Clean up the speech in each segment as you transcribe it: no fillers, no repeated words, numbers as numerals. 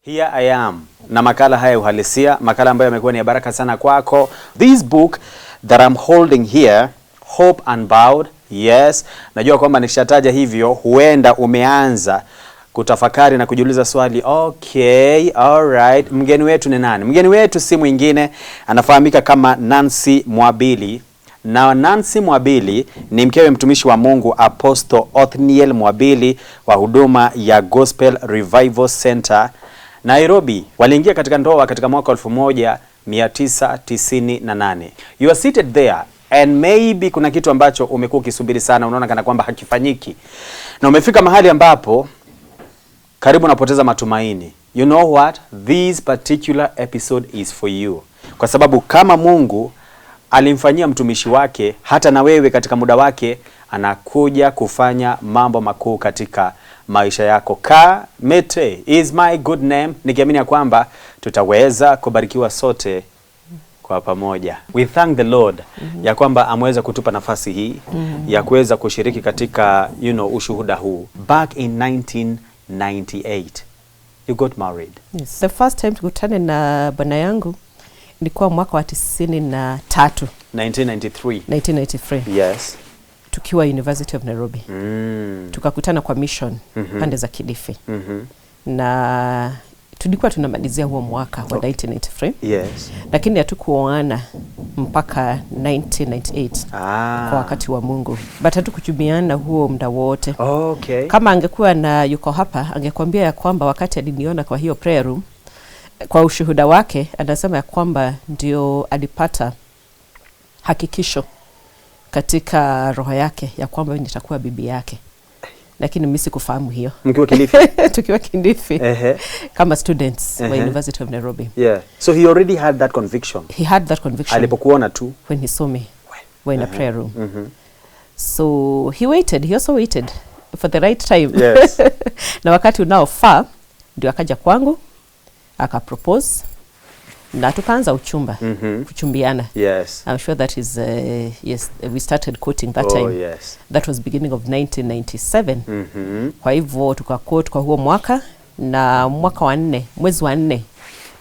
Here I am na makala haya uhalisia, makala ambayo yamekuwa ni ya baraka sana kwako. This book that I'm holding here, Hope Unbowed. Yes, najua kwamba nikishataja hivyo huenda umeanza kutafakari na kujiuliza swali, okay, alright, mgeni wetu ni nani? Mgeni wetu si mwingine, anafahamika kama Nancy Mwabili. Na Nancy Mwabili ni mkewe mtumishi wa Mungu Apostle Othniel Mwabili wa huduma ya Gospel Revival Center Nairobi. Waliingia katika ndoa katika mwaka 1998. You are seated there and maybe kuna kitu ambacho umekuwa ukisubiri sana, unaona kana kwamba hakifanyiki. Na umefika mahali ambapo karibu unapoteza matumaini. You know what? This particular episode is for you. Kwa sababu kama Mungu alimfanyia mtumishi wake, hata na wewe katika muda wake anakuja kufanya mambo makuu katika maisha yako. Mete is my good name, nikiamini ya kwamba tutaweza kubarikiwa sote kwa pamoja. We thank the Lord ya kwamba ameweza kutupa nafasi hii ya kuweza kushiriki katika ushuhuda huu. Back in 1998 you got married. Yes. The first time tukutane na bwana yangu ilikuwa mwaka wa 1993. 1993. Yes. Tukiwa University of Nairobi. Tukakutana kwa mission pande za Kilifi. Na tulikuwa tunamalizia huo mwaka wa 1993. Yes. Lakini hatukuoana mpaka 1998. Kwa wakati wa Mungu. But hatukuchumiana huo muda wote. Okay. Kama angekuwa na yuko hapa, angekwambia ya kwamba wakati aliniona kwa hiyo prayer room, kwa ushuhuda wake anasema ya kwamba ndio alipata hakikisho katika roho yake ya kwamba nitakuwa bibi yake. Lakini mimi sikufahamu hiyo. Mkiwa Kilifi? Tukiwa Kilifi. Kama students wa University of Nairobi. Yeah. So he already had that conviction. He had that conviction. Alipokuona tu when he saw me. When in a prayer room. So he waited. He also waited for the right time. Yes. Na wakati unaofaa ndio akaja kwangu, akapropose na tukaanza uchumba, kuchumbiana. Yes. I'm sure that is yes, we started courting that time. Yes. That was beginning of 1997. Kwa hivyo tukacourt kwa huo mwaka, na mwaka wa 4, mwezi wa 4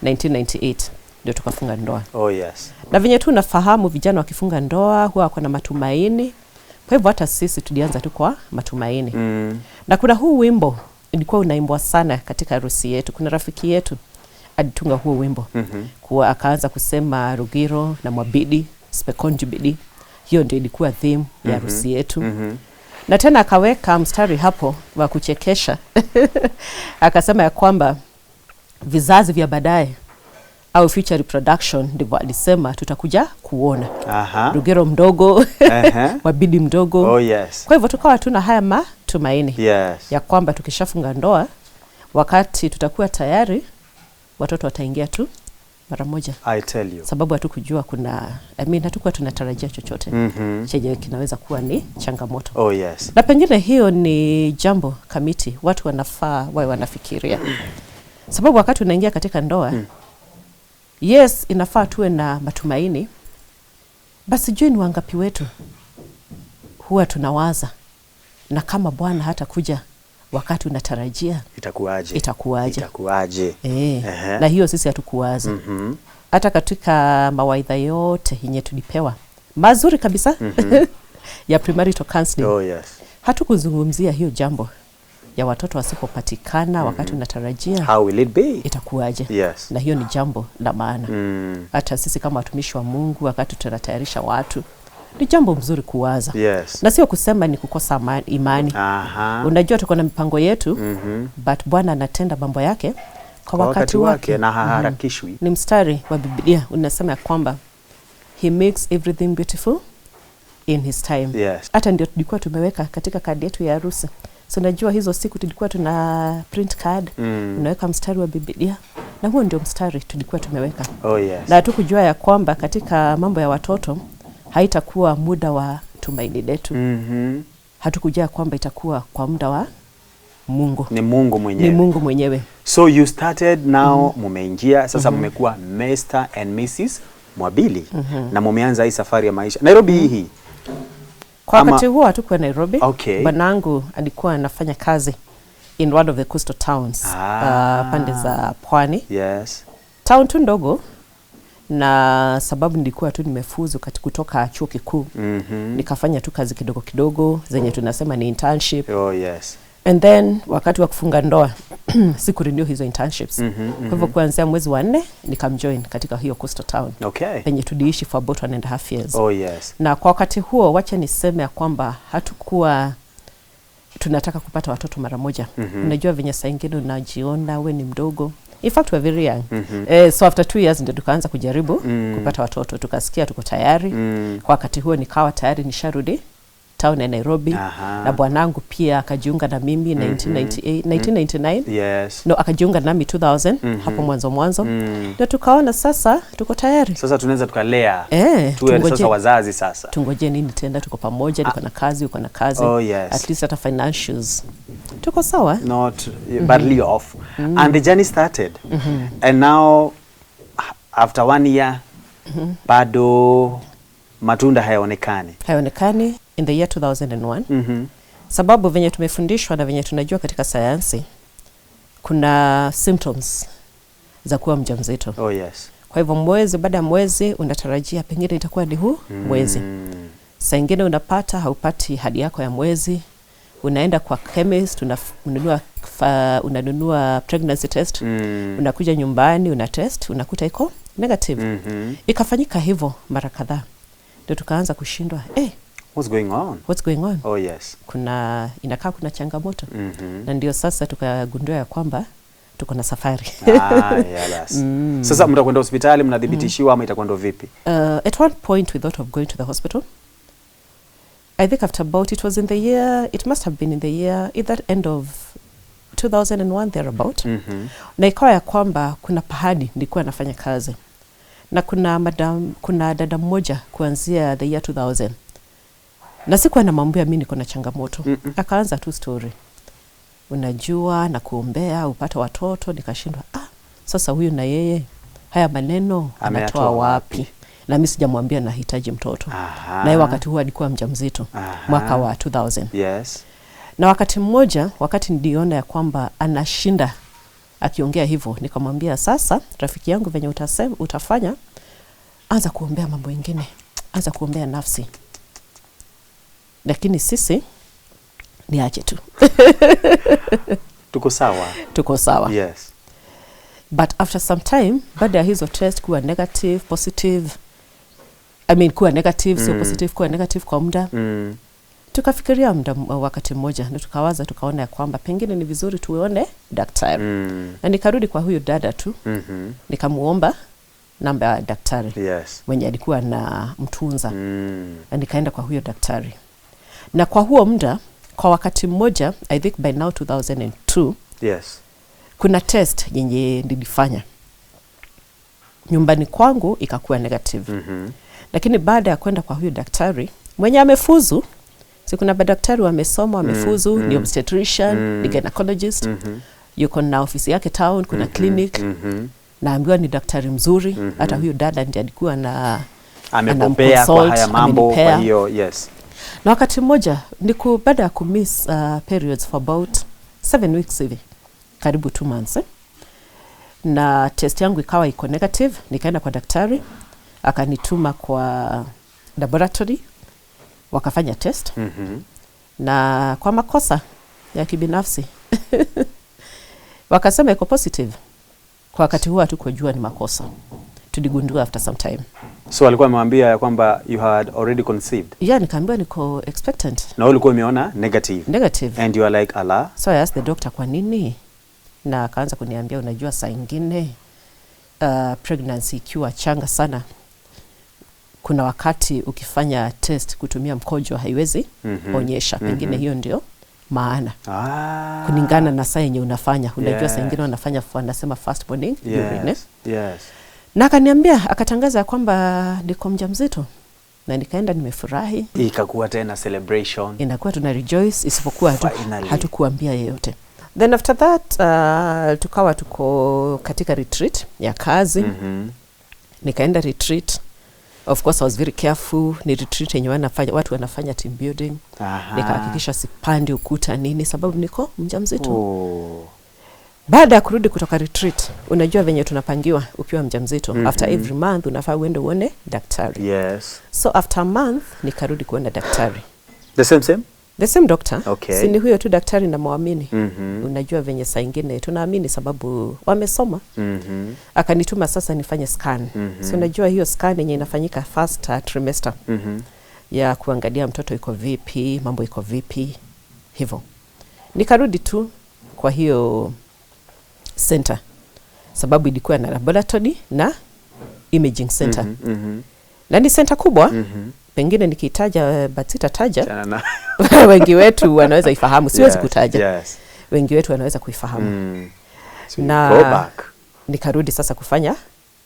1998 ndio tukafunga ndoa. Yes. Na venye tu nafahamu vijana wakifunga ndoa huwa kuna matumaini. Kwa hivyo hata sisi tulianza tu kwa matumaini. Na kuna huu wimbo ilikuwa unaimbwa sana katika harusi yetu. Kuna rafiki yetu alitunga huo wimbo. Kwa akaanza kusema Rugiro na Mwabili, Spekonjibili. Hiyo ndio ilikuwa theme ya harusi yetu. Na tena akaweka mstari hapo wa kuchekesha. Akasema ya kwamba vizazi vya baadaye au future reproduction ndivyo alisema tutakuja kuona. Rugiro mdogo, Mwabili mdogo. Yes. Kwa hivyo tukawa tuna haya matumaini. Yes. Ya kwamba tukishafunga ndoa, wakati tutakuwa tayari, watoto wataingia tu mara moja. I tell you. Sababu hatukujua kuna, hatukuwa tunatarajia chochote. Chenye kinaweza kuwa ni changamoto. Yes. Na pengine hiyo ni jambo kamiti watu wanafaa wawe wanafikiria. Sababu wakati unaingia katika ndoa, yes, inafaa tuwe na matumaini. Basi juu ni wangapi wetu huwa tunawaza, na kama Bwana hata kuja wakati unatarajia itakuwaje. Na hiyo sisi hatukuwaza. Hata katika mawaidha yote yenye tulipewa mazuri kabisa ya premarital counseling, yes, hatukuzungumzia hiyo jambo ya watoto wasipopatikana wakati unatarajia how will it be, itakuwaje. Yes. Na hiyo ni jambo la maana. Hata sisi kama watumishi wa Mungu wakati tunatayarisha watu, ni jambo mzuri kuwaza. Yes. Na sio kusema ni kukosa imani. Unajua tuko na mipango yetu, but Bwana anatenda mambo yake kwa wakati wake na haharakishwi. Ni mstari wa Biblia unasema kwamba he makes everything beautiful in his time. Yes. Hata ndio tulikuwa tumeweka katika kadi yetu ya harusi. So najua hizo siku tulikuwa tuna print card, unaweka mstari wa Biblia, na huo ndio mstari tulikuwa tumeweka. Yes. Na hatukujua ya kwamba katika mambo ya watoto haitakuwa muda wa tumaini letu. Hatukujua kwamba itakuwa kwa muda wa Mungu. Ni Mungu mwenyewe. Ni Mungu mwenyewe. So you started now, mumeingia sasa, mmekuwa Mr. and Mrs. Mwabili, na mumeanza hii safari ya maisha Nairobi hii. Kwa wakati huo hatukuwa Nairobi. Okay. Bwanangu alikuwa anafanya kazi in one of the coastal towns pande za pwani. Yes. Town tu ndogo, na sababu nilikuwa tu nimefuzu kutoka chuo kikuu. Nikafanya tu kazi kidogo kidogo zenye tunasema ni internship. Oh yes. And then wakati wa kufunga ndoa siku renew hizo internships. Kwa hivyo kuanzia mwezi wa 4 nikamjoin katika hiyo coastal town. Okay. Penye tuliishi for about 1.5 years. Oh yes. Na kwa wakati huo wacha niseme ya kwamba hatukuwa tunataka kupata watoto mara moja. Unajua venye saa ingine unajiona we ni mdogo. In fact we're very young. So after 2 years ndio tukaanza kujaribu kupata watoto. Tukasikia tuko tayari. Kwa wakati huo nikawa tayari nisharudi town ya Nairobi. Na bwanangu pia akajiunga na mimi 1999. Yes. No, akajiunga nami 2000 hapo mwanzo. Na tukaona sasa tuko tayari. Sasa tunaweza tukalea. Tuwe sasa wazazi sasa. Tungoje nini tena, tuko pamoja, niko na kazi, uko na kazi. Oh yes. At least hata financials. Tuko sawa. Not badly off. And the journey started. And now after 1 year bado matunda hayaonekani. Hayaonekani in the year 2001. Sababu venye tumefundishwa na venye tunajua katika sayansi kuna symptoms za kuwa mjamzito. Oh yes. Kwa hivyo mwezi baada ya mwezi unatarajia pengine itakuwa ni huu mwezi. Saa ingine unapata haupati hadi yako ya mwezi. Unaenda kwa chemist, unanunua pregnancy test. Unakuja nyumbani, unatest, unakuta iko negative. Ikafanyika hivyo mara kadhaa. Ndio tukaanza kushindwa. What's going on? Oh yes. Inakaa kuna changamoto. Na ndio sasa tukagundua ya kwamba tuko na safari. Sasa mtakwenda hospitali mnadhibitishiwa ama itakwenda vipi? At one point we thought of going to the hospital. I think after about it must have been in the year either end of 2001 thereabout. Na ikawa ya kwamba kuna pahadi nilikuwa nafanya kazi. Na kuna dada mmoja kuanzia the year 2000. Na sikuwa namwambia mimi niko na changamoto. Akaanza tu story. Unajua na kuombea upate watoto. Nikashindwa sasa huyu na yeye haya maneno anatoa wapi? Na mimi sijamwambia nahitaji mtoto. Na yeye wakati huo alikuwa mjamzito mwaka wa 2000. Yes. Na wakati mmoja wakati niliona ya kwamba anashinda akiongea hivyo, nikamwambia sasa rafiki yangu venye utafanya anza kuombea mambo mengine. Anza kuombea nafsi. Lakini sisi niache tu. Tuko sawa. Yes. But after some time, baada ya hizo test kuwa negative, positive, kuwa negative, sio positive, kuwa negative kwa muda. Tukafikiria wakati mmoja na tukaona ya kwamba pengine ni vizuri tuone daktari. Na nikarudi kwa huyu dada tu. Nikamuomba namba ya daktari. Yes. Mwenye alikuwa na mtunza. Na nikaenda kwa huyo daktari. Na kwa huo muda, kwa wakati mmoja, I think by now 2002, yes, kuna test yenye nilifanya. Nyumbani kwangu ikakuwa negative. Lakini baada ya kwenda kwa huyo daktari, mwenye amefuzu, kuna daktari wamesoma, wamefuzu, ni obstetrician, ni gynecologist, yuko na ofisi yake town, kuna clinic, naambiwa ni daktari mzuri, hata huyo dada ndiye alikuwa na amepopea kwa haya mambo, kwa hiyo yes. Na wakati mmoja baada ya kumiss periods for about 7 weeks hivi, karibu 2 months. Na test yangu ikawa iko negative, nikaenda kwa daktari, akanituma kwa laboratory, wakafanya test. Na kwa makosa ya kibinafsi wakasema iko positive. Kwa wakati huo hatukujua ni makosa. Tuligundua after some time. So alikuwa amemwambia ya kwamba you had already conceived? Yeah, nikaambiwa niko expectant. Na ulikuwa umeona negative? Negative. And you are like, Allah? So I asked the doctor kwa nini? Na akaanza kuniambia unajua saa ingine pregnancy ikiwa changa sana, kuna wakati ukifanya test kutumia mkojo haiwezi onyesha. Pengine hiyo ndio maana. Kulingana na saa yenye unafanya. Unajua saa ingine unafanya wanasema fast morning urine. Yes. Na akaniambia, akatangaza kwamba niko mjamzito. Na nikaenda nimefurahi. Ikakuwa tena celebration. Inakuwa tuna rejoice, isipokuwa hatukuambia yeyote. Then after that tukawa tuko katika retreat ya kazi. Nikaenda retreat Of course I was very careful. Ni retreat yenye watu wanafanya team building. Nikahakikisha sipandi ukuta nini sababu niko mjamzito. Baada ya kurudi kutoka retreat, unajua venye tunapangiwa ukiwa mjamzito. After every month unafaa uende uone daktari. Yes. So after a month nikarudi kuenda daktari. The same doctor. Okay. Sini huyo tu daktari na muamini. Unajua venye saa ingine tunaamini sababu wamesoma. Akanituma sasa nifanye scan. So unajua hiyo scan yenye inafanyika first trimester. Ya kuangalia mtoto iko vipi, mambo iko vipi, hivyo. Nikarudi tu kwa hiyo center sababu ilikuwa na laboratory na imaging center. Na ni center kubwa. Pengine nikitaja but sitataja. Wengi wetu wanaweza ifahamu, siwezi kutaja. Yes. Wengi wetu wanaweza kuifahamu. So na nikarudi sasa kufanya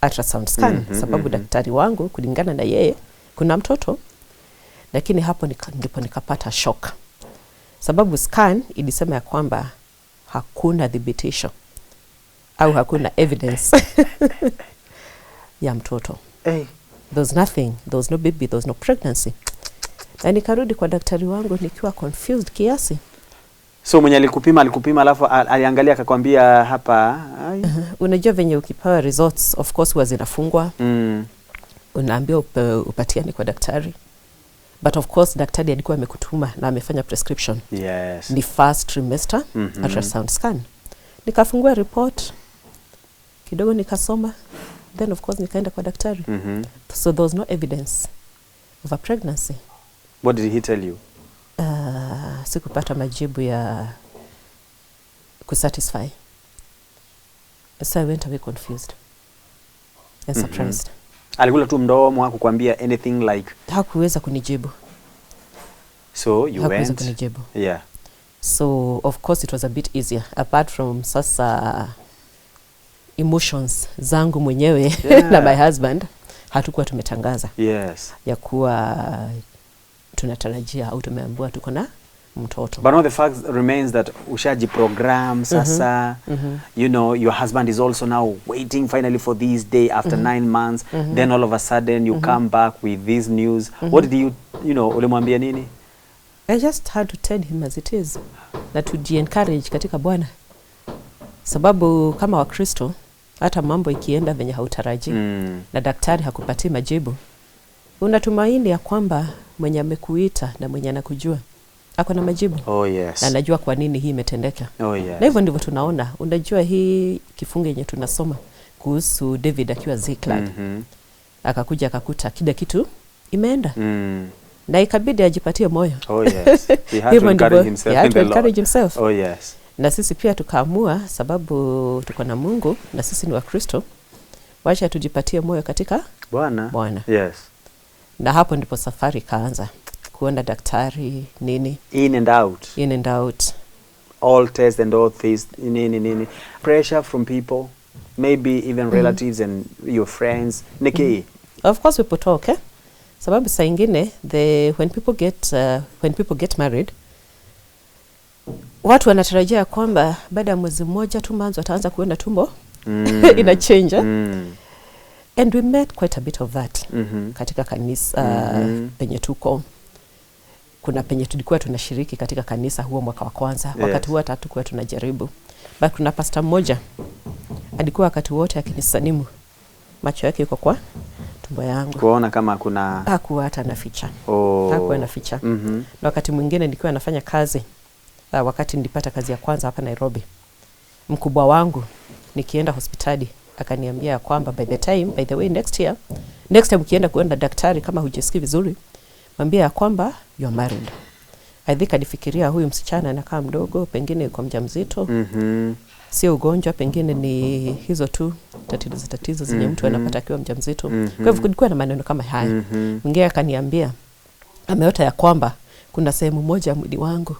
ultrasound scan sababu daktari wangu kulingana na yeye kuna mtoto, lakini hapo ndipo nikapata shock. Sababu scan ilisema ya kwamba hakuna thibitisho au hakuna evidence ya mtoto. There's nothing, there's no baby, there's no pregnancy. Na nikarudi kwa daktari wangu nikiwa confused kiasi. So mwenye alikupima alafu aliangalia akakwambia hapa unajua venye ukipewa results of course huwa zinafungwa. Unaambiwa upatiane kwa daktari. But of course daktari alikuwa amekutuma na amefanya prescription. Yes. Ni first trimester ultrasound scan. Nikafungua report. Kidogo nikasoma. Then of course nikaenda kwa daktari. So there was no evidence of a pregnancy. What did he tell you? Sikupata majibu ya kusatisfy. So I went away confused and surprised. Alikula tu mdomo hakukwambia anything like? Hakuweza kunijibu. So you hakuweza went? Kunijibu. Yeah. So of course it was a bit easier apart from sasa emotions zangu mwenyewe na my husband hatukuwa tumetangaza. Yes. Ya kuwa tunatarajia au tumeambiwa tuko na mtoto. But no, the fact remains that ushaji program sasa, you know, your husband is also now waiting finally for this day after 9 months. Then all of a sudden you come back with this news. What did you know, ulimwambia nini? I just had to tell him as it is. Na to encourage katika Bwana. Sababu kama Wakristo hata mambo ikienda venye hautaraji na daktari hakupatii majibu, unatumaini ya kwamba mwenye amekuita na mwenye anakujua ako na majibu. Oh yes. Na anajua kwa nini hii imetendeka. Oh yes. Na hivyo ndivyo tunaona. Unajua hii kifungu yenye tunasoma kuhusu David akiwa Ziklag. Akakuja akakuta kila kitu imeenda. Na ikabidi ajipatie moyo. Oh yes. He had to encourage himself. He had to encourage himself. Oh yes. Na sisi pia tukaamua sababu tuko na Mungu na sisi ni Wakristo, wacha tujipatie moyo katika Bwana. Yes. Na hapo ndipo safari kaanza. Kuenda daktari nini? In and out. In and out. All tests and all things nini. Pressure from people, maybe even relatives and your friends. Niki. Of course people talk, eh? Sababu saa ingine when people get married, watu wanatarajia kwamba baada ya mwezi mmoja tu mwanzo ataanza kuenda tumbo ina change. And we met quite a bit of that katika kanisa penye tuko. Kuna penye tulikuwa tunashiriki katika kanisa huo mwaka wa kwanza. Yes. Wakati huo hatukuwa tunajaribu. But kuna pastor mmoja alikuwa wakati wote akinisalimu macho yake yuko kwa tumbo yangu. Kuona kama kuna hakuwa hata naficha. Hakuwa naficha. Na wakati mwingine nilikuwa nafanya kazi. Wakati nilipata kazi ya kwanza hapa Nairobi, mkubwa wangu nikienda hospitali akaniambia kwamba by the way next time ukienda kuenda daktari kama hujisikii vizuri, mwambie ya kwamba you are married. I think alifikiria huyu msichana anakaa mdogo, pengine kwa mjamzito. Sio ugonjwa, pengine ni hizo tu tatizo zenye mtu anapata akiwa mjamzito. Kwa hivyo kulikuwa na maneno kama haya. Mwingine akaniambia ameota ya kwamba kuna sehemu moja ya mwili wangu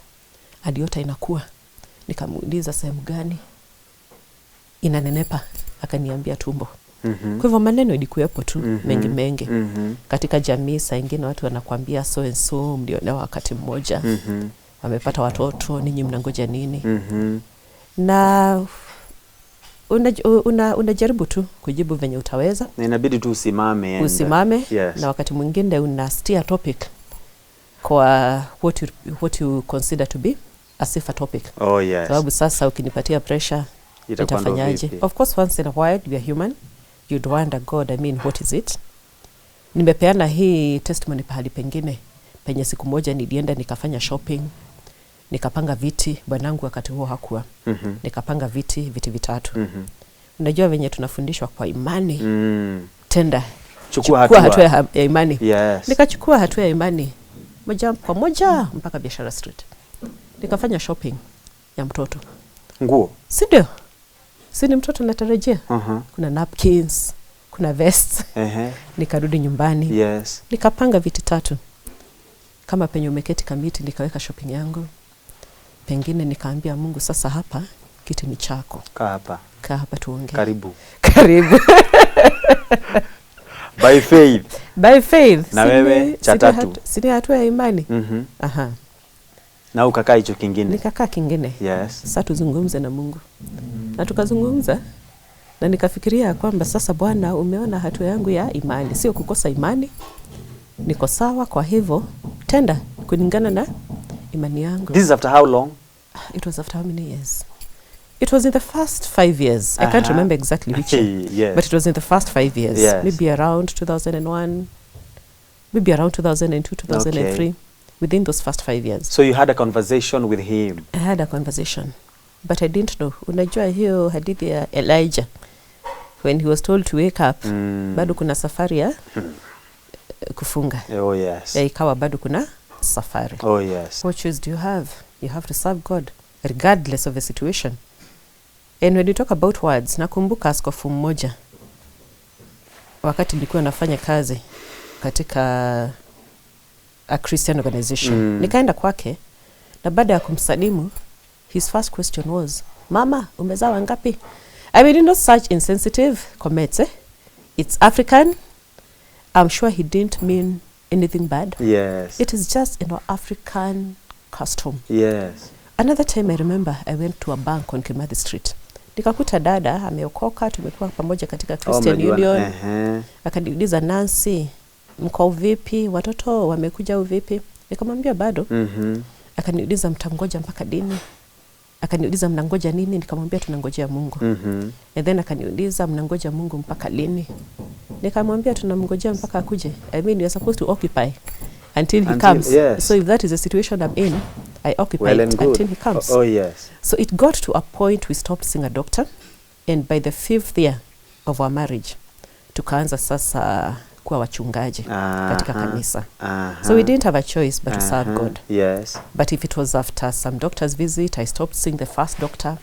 aliota inakuwa. Nikamuuliza sehemu gani? Inanenepa. Akaniambia tumbo. Kwa hivyo maneno ilikuwepo tu mengi. Katika jamii saa ingine watu wanakuambia so and so mliolewa wakati mmoja. Wamepata watoto, ninyi mnangoja nini? Na unajaribu tu kujibu venye utaweza. Na inabidi tu usimame. Yes. Na wakati mwingine una steer topic kwa what you consider to be a safer topic. Oh yes. Sababu sasa ukinipatia pressure itafanyaje? Of course once in a while we are human. You'd wonder, God, I mean, what is it? Nimepeana hii testimony pahali pengine. Penye siku moja nilienda nikafanya shopping. Nikapanga viti, bwanangu wakati huo hakuwa. Nikapanga viti 3. Unajua venye tunafundishwa kwa imani. Tenda. Chukua hatua ya imani. Yes. Nikachukua hatua ya imani. Moja kwa moja mpaka Biashara Street. Nikafanya shopping ya mtoto. Nguo. Si ndio? Si ni mtoto natarajia. Kuna napkins, kuna vests. Nikarudi nyumbani. Yes. Nikapanga viti 3. Kama penye umeketi kamiti nikaweka shopping yangu. Pengine nikaambia Mungu, sasa hapa kiti ni chako. Kaa hapa tuongee. Karibu. By faith. Na wewe cha 3. Sini hatua ya imani. Na ukakaa hicho kingine. Nikakaa kingine. Yes. Sasa tuzungumze na Mungu. Na tukazungumza. Na nikafikiria kwamba sasa Bwana, umeona hatua yangu ya imani. Sio kukosa imani. Niko sawa, kwa hivyo tenda kulingana na imani yangu. This is after how long? It was after how many years? It was in the first 5 years. I can't remember exactly which year. Yes. But it was in the first 5 years. Yes. Maybe around 2001. Maybe around 2002, 2003. Okay. Within those first 5 years. So you had a conversation with him? I had a conversation. But I didn't know. Unajua hiyo hadithi ya Elijah. When he was told to wake up. Bado kuna safari ya kufunga. Oh yes. Ikawa bado kuna safari. Oh yes. What choice do you have? You have to serve God regardless of the situation. And when you talk about words, nakumbuka askofu mmoja wakati nilikuwa nafanya kazi katika a Christian organization. Nikaenda kwake na baada ya kumsalimu, his first question was, "Mama, umezaa wangapi?" I mean, not such insensitive comments. It's African. I'm sure he didn't mean anything bad. Yes. It is just, African custom. Yes. Another time I remember I went to a bank on Kimathi Street. Nikakuta dada ameokoka, tumekuwa pamoja katika Christian Union. Akaniuliza, Nancy, mko vipi? Watoto wamekuja vipi? Nikamwambia bado. Akaniuliza, mtangoja mpaka lini? Akaniuliza, mnangoja nini? Nikamwambia tunangojea Mungu. And then akaniuliza, mnangoja Mungu mpaka lini? Nikamwambia tunamngojea mpaka akuje. I mean, we are supposed to occupy until he comes. Yes. So if that is the situation I'm in, I occupy until he comes. Oh yes. So it got to a point we stopped seeing a doctor, and by the 5th year of our marriage, tukaanza sasa kuwa wachungaji katika kanisa. So we didn't have a choice but to serve God. Yes. But if it was after some doctor's visit, I stopped seeing the first doctor.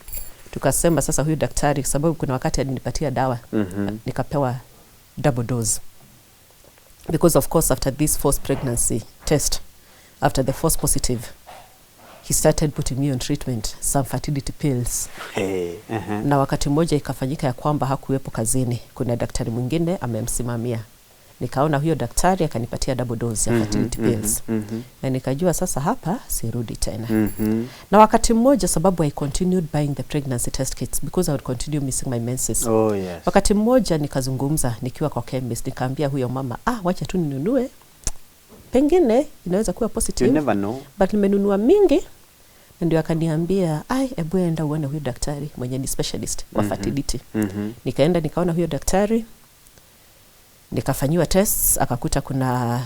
Tukasema sasa huyu daktari, sababu kuna wakati alinipatia dawa, nikapewa double dose. Because of course after this forced pregnancy test, after the false positive, he started putting me on treatment, some fertility pills. Na wakati mmoja ikafanyika ya kwamba hakuwepo kazini, kuna daktari mwingine amemsimamia. Nikaona huyo daktari akanipatia double dose ya fertility pills. Na nikajua sasa hapa sirudi tena. Na wakati mmoja, sababu I continued buying the pregnancy test kits because I would continue missing my menses. Oh yes. Wakati mmoja nikazungumza nikiwa kwa chemist, nikaambia huyo mama, wacha tu ninunue. Pengine inaweza kuwa positive. You never know. But nimenunua mingi. Ndio akaniambia, ebu enda uone huyo daktari mwenye ni specialist wa fertility. Nikaenda nikaona huyo daktari. Nikafanyiwa tests, akakuta kuna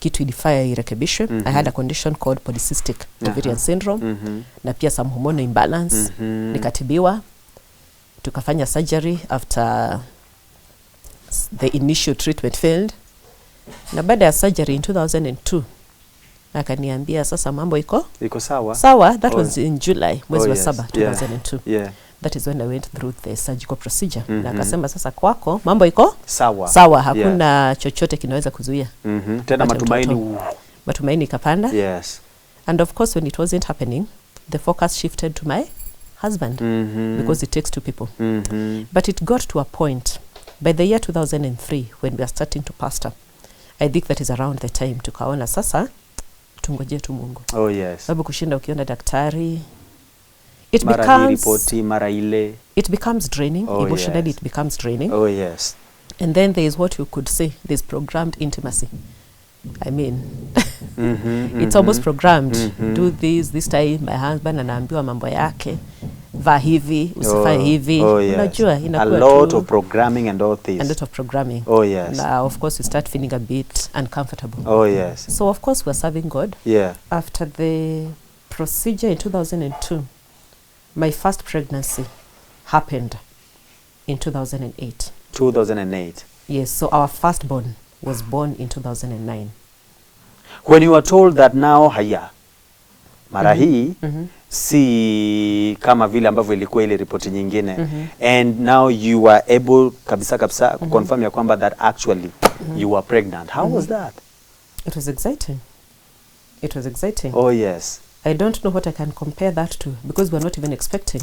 kitu ilifaa irekebishwe. I had a condition called polycystic ovarian syndrome. Na pia some hormone imbalance. Nikatibiwa. Tukafanya surgery after the initial treatment failed. Na baada ya surgery in 2002, akaniambia sasa mambo iko sawa. Sawa, that was in July, mwezi wa 7, 2002. Yeah. That is when I went through the surgical procedure. Na akasema sasa kwako mambo iko sawa. Hakuna chochote kinaweza kuzuia. Tena matumaini ikapanda. Yes. And of course when it wasn't happening, the focus shifted to my husband. Because it takes two people. But it got to a point by the year 2003 when we are starting to pastor. I think that is around the time tukaona sasa tungoje tu Mungu. Oh yes. Sababu kushinda ukiona daktari, it becomes draining. Emotionally, yes. it becomes draining. Oh, yes. And then there is what you could say, there's programmed intimacy. I mean, it's almost programmed. Do this time, my husband anaambiwa mambo yake, va hivi, usifanye hivi. Unajua, a lot of programming and all this. A lot of programming. Oh, yes. Now, of course, you start feeling a bit uncomfortable. Oh, yes. So, of course, we're serving God. Yeah. After the procedure in 2002, my first pregnancy happened in 2008. 2008. Yes, so our firstborn was born in 2009. When you were told that now haya mara hii si kama vile ambavyo ilikuwa ile ripoti nyingine, and now you were able kabisa confirm ya kwamba that actually you were pregnant, how was that? It was exciting. It was exciting. Oh, yes. I don't know what I can compare that to, because we're not even expecting,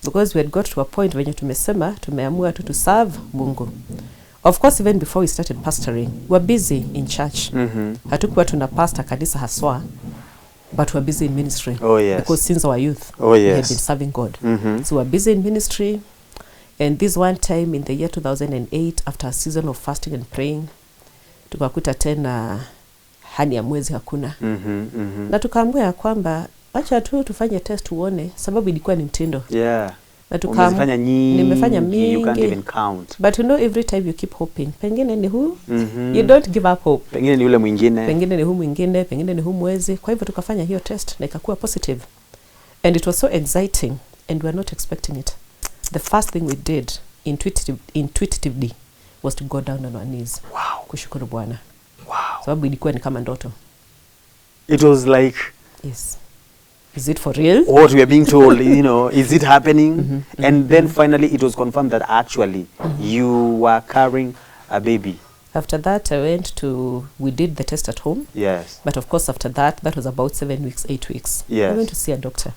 because we had got to a point when tumeamua to serve Mungu. Of course, even before we started pastoring, we were busy in church. Hatukuwa tuna pastor kanisa haswa, but we were busy in ministry. Oh, yes. Because since our youth, oh, yes. we had been serving God. So we were busy in ministry. And this one time in the year 2008, after a season of fasting and praying, tukakuta tena hali ya mwezi hakuna. Na tukaamua ya kwamba acha tu tufanye test tuone, sababu ilikuwa ni mtindo. Yeah. Na nimefanya mingi, you can't even count. But you know, every time you keep hoping, pengine ni huu, you don't give up hope. Pengine ni yule mwingine. Pengine ni huu mwingine, pengine ni huu mwezi. Kwa hivyo tukafanya hiyo test na ikakuwa positive. And it was so exciting, and we were not expecting it. The first thing we did intuitively was to go down on our knees. Wow. Kushukuru Bwana. Wow. Sababu ilikuwa ni kama ndoto. It was like, yes. Is it for real? What we are being told, you know, is it happening? And then finally it was confirmed that actually you were carrying a baby. After that, we did the test at home. Yes. But of course, after that was about 7 weeks, 8 weeks. Yes. I went to see a doctor.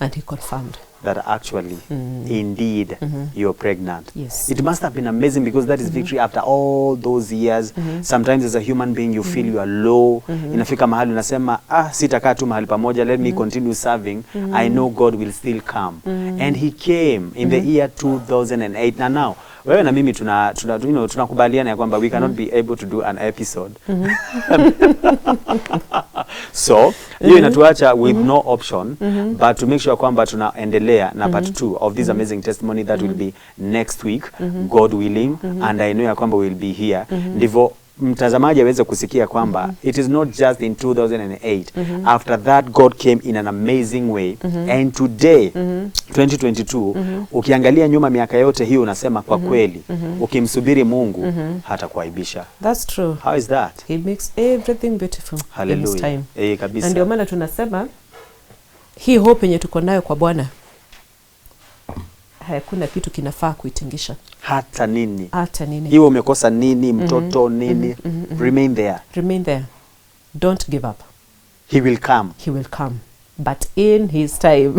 And he confirmed that actually, indeed, you're pregnant. Yes. It must have been amazing, because that is victory after all those years. Sometimes as a human being, you feel you are low. Inafika mahali unasema, sitakaa tu mahali pamoja, let me continue serving. I know God will still come. And he came in the year 2008. Now, wewe na mimi tunakubaliana ya kwamba we cannot be able to do an episode. So, hiyo inatuacha with no option, but to make sure kwamba tunaendelea na part 2 of this amazing testimony that will be next week, God willing, and I know ya kwamba we'll be here. Ndivyo mtazamaji aweze kusikia kwamba it is not just in 2008. After that, God came in an amazing way. And today, 2022, ukiangalia nyuma miaka yote hiyo unasema kwa kweli, ukimsubiri Mungu hata kuaibisha. That's true. How is that? He makes everything beautiful. Hallelujah. In his time. Kabisa. Na ndio maana tunasema hii hope yenye tuko nayo kwa Bwana, hakuna kitu kinafaa kuitingisha. Hata nini. Hata nini. Hiyo umekosa nini, mtoto nini, remain there. Remain there. Don't give up. He will come. He will come. But in his time.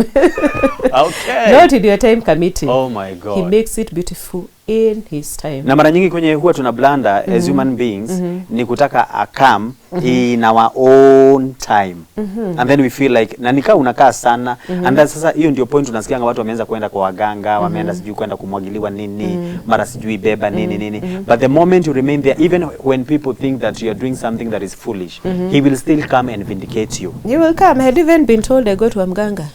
Okay. Not in your time committee. Oh my God. He makes it beautiful in his time. Na mara nyingi kwenye huwa tuna blanda as human beings, ni kutaka a come in our own time. And then we feel like, na nikaa unakaa sana. And then sasa hiyo ndio point unasikia watu wameanza kwenda kwa waganga, wameenda sijui kwenda kumwagiliwa nini, mara sijui beba nini. But the moment you remain there, even when people think that you are doing something that is foolish, he will still come and vindicate you. He will come. I had even been told I go to a mganga.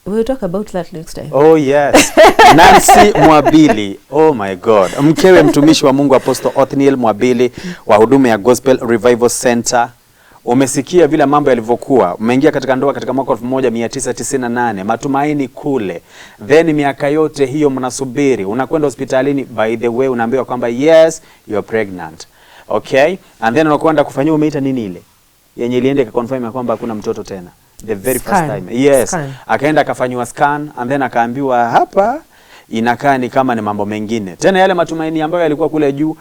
We'll talk about that next time. Oh yes. Nancy Mwabili. Oh my God. Mkewe mtumishi wa Mungu Apostle Othniel Mwabili wa huduma ya Gospel Revival Center. Umesikia vile mambo yalivyokuwa. Umeingia katika ndoa katika mwaka 1998. Matumaini kule. Then miaka yote hiyo mnasubiri. Unakwenda hospitalini, by the way unaambiwa kwamba yes, you're pregnant. Okay? And then unakwenda kufanyia umeita nini ile? Yenye iliende kakonfirm kwamba hakuna mtoto tena. The very scan. First time. Yes. Scan. Akaenda akafanywa scan, and then akaambiwa hapa inakaa ni kama ni mambo mengine. Tena yale matumaini ambayo yalikuwa kule juu.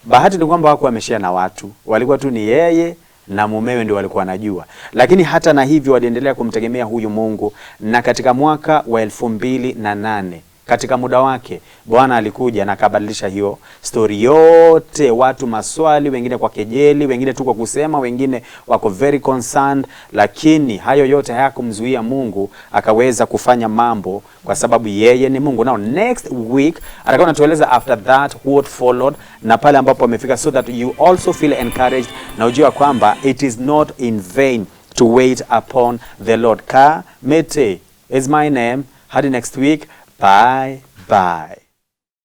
Bahati ni kwamba hawakuwa ameshare na watu. Walikuwa tu ni yeye na mumewe ndio walikuwa wanajua. Lakini hata na hivyo waliendelea kumtegemea huyu Mungu, na katika mwaka wa 2008 katika muda wake Bwana alikuja na akabadilisha hiyo story yote. Watu maswali, wengine kwa kejeli, wengine tu kwa kusema, wengine wako very concerned, lakini hayo yote hayakumzuia Mungu akaweza kufanya mambo, kwa sababu yeye ni Mungu. Now next week atakuwa anatueleza after that what followed na pale ambapo amefika, so that you also feel encouraged na ujue kwamba it is not in vain to wait upon the Lord. Ka Mete is my name. Hadi next week. Bye bye.